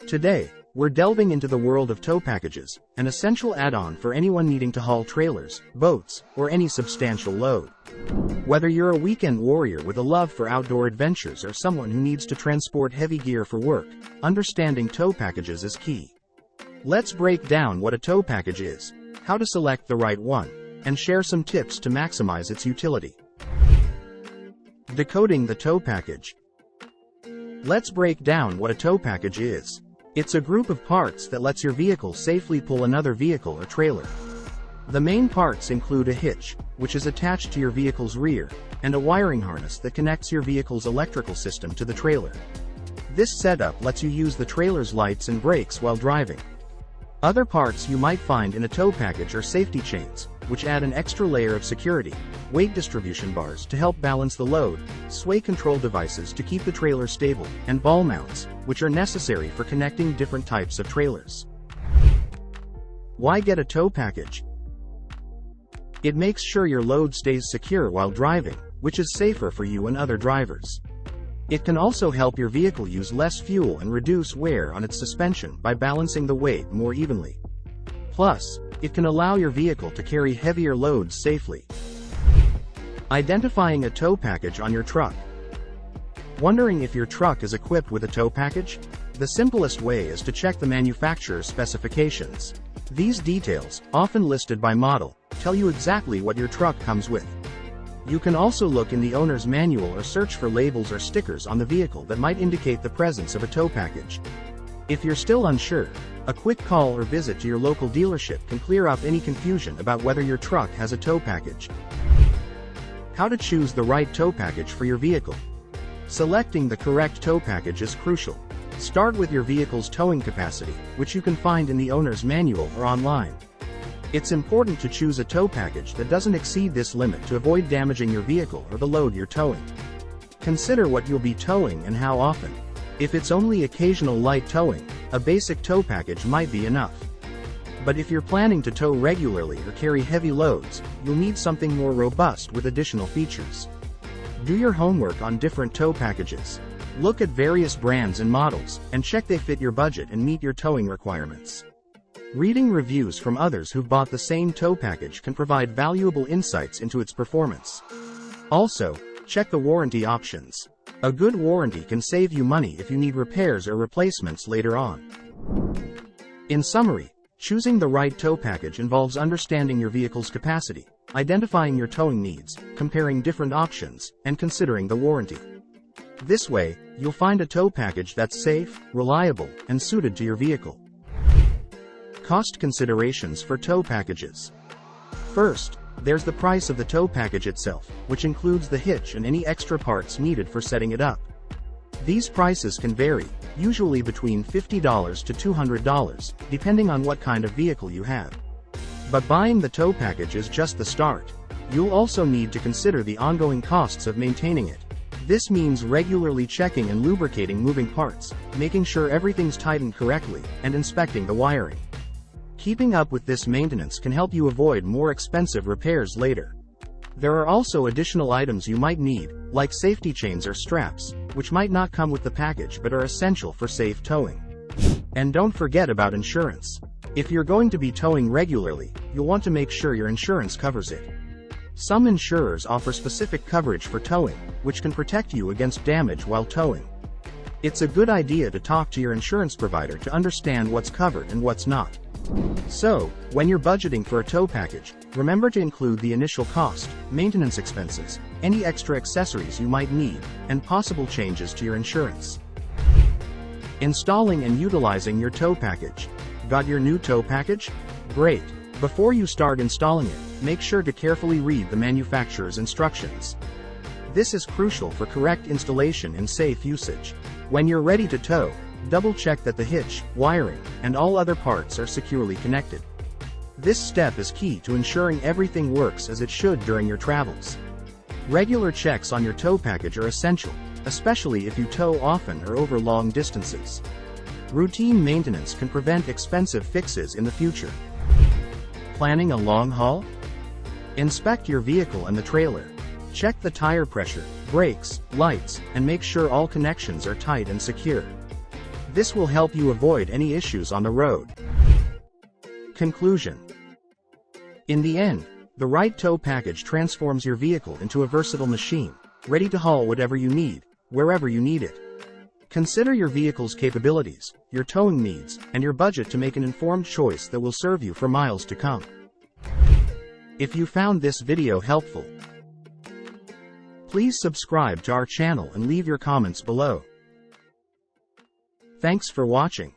Today, we're delving into the world of tow packages, an essential add-on for anyone needing to haul trailers, boats, or any substantial load. Whether you're a weekend warrior with a love for outdoor adventures or someone who needs to transport heavy gear for work, understanding tow packages is key. Let's break down what a tow package is, how to select the right one, and share some tips to maximize its utility. Decoding the tow package. Let's break down what a tow package is. It's a group of parts that lets your vehicle safely pull another vehicle or trailer. The main parts include a hitch, which is attached to your vehicle's rear, and a wiring harness that connects your vehicle's electrical system to the trailer. This setup lets you use the trailer's lights and brakes while driving. Other parts you might find in a tow package are safety chains, which add an extra layer of security, weight distribution bars to help balance the load, sway control devices to keep the trailer stable, and ball mounts, which are necessary for connecting different types of trailers. Why get a tow package? It makes sure your load stays secure while driving, which is safer for you and other drivers. It can also help your vehicle use less fuel and reduce wear on its suspension by balancing the weight more evenly. Plus, it can allow your vehicle to carry heavier loads safely. Identifying a tow package on your truck. Wondering if your truck is equipped with a tow package? The simplest way is to check the manufacturer's specifications. These details, often listed by model, tell you exactly what your truck comes with. You can also look in the owner's manual or search for labels or stickers on the vehicle that might indicate the presence of a tow package. If you're still unsure, a quick call or visit to your local dealership can clear up any confusion about whether your truck has a tow package. How to choose the right tow package for your vehicle. Selecting the correct tow package is crucial. Start with your vehicle's towing capacity, which you can find in the owner's manual or online. It's important to choose a tow package that doesn't exceed this limit to avoid damaging your vehicle or the load you're towing. Consider what you'll be towing and how often. If it's only occasional light towing, a basic tow package might be enough. But if you're planning to tow regularly or carry heavy loads, you'll need something more robust with additional features. Do your homework on different tow packages. Look at various brands and models, and check they fit your budget and meet your towing requirements. Reading reviews from others who've bought the same tow package can provide valuable insights into its performance. Also, check the warranty options. A good warranty can save you money if you need repairs or replacements later on. In summary, choosing the right tow package involves understanding your vehicle's capacity, identifying your towing needs, comparing different options, and considering the warranty. This way, you'll find a tow package that's safe, reliable, and suited to your vehicle. Cost considerations for tow packages. First, there's the price of the tow package itself, which includes the hitch and any extra parts needed for setting it up. These prices can vary, usually between $50 to $200, depending on what kind of vehicle you have. But buying the tow package is just the start. You'll also need to consider the ongoing costs of maintaining it. This means regularly checking and lubricating moving parts, making sure everything's tightened correctly, and inspecting the wiring. Keeping up with this maintenance can help you avoid more expensive repairs later. There are also additional items you might need, like safety chains or straps, which might not come with the package but are essential for safe towing. And don't forget about insurance. If you're going to be towing regularly, you'll want to make sure your insurance covers it. Some insurers offer specific coverage for towing, which can protect you against damage while towing. It's a good idea to talk to your insurance provider to understand what's covered and what's not. So, when you're budgeting for a tow package, remember to include the initial cost, maintenance expenses, any extra accessories you might need, and possible changes to your insurance. Installing and utilizing your tow package. Got your new tow package? Great! Before you start installing it, make sure to carefully read the manufacturer's instructions. This is crucial for correct installation and safe usage. When you're ready to tow, double-check that the hitch, wiring, and all other parts are securely connected. This step is key to ensuring everything works as it should during your travels. Regular checks on your tow package are essential, especially if you tow often or over long distances. Routine maintenance can prevent expensive fixes in the future. Planning a long haul? Inspect your vehicle and the trailer. Check the tire pressure, brakes, lights, and make sure all connections are tight and secure. This will help you avoid any issues on the road. Conclusion. In the end, the right tow package transforms your vehicle into a versatile machine, ready to haul whatever you need, wherever you need it. Consider your vehicle's capabilities, your towing needs, and your budget to make an informed choice that will serve you for miles to come. If you found this video helpful, please subscribe to our channel and leave your comments below. Thanks for watching.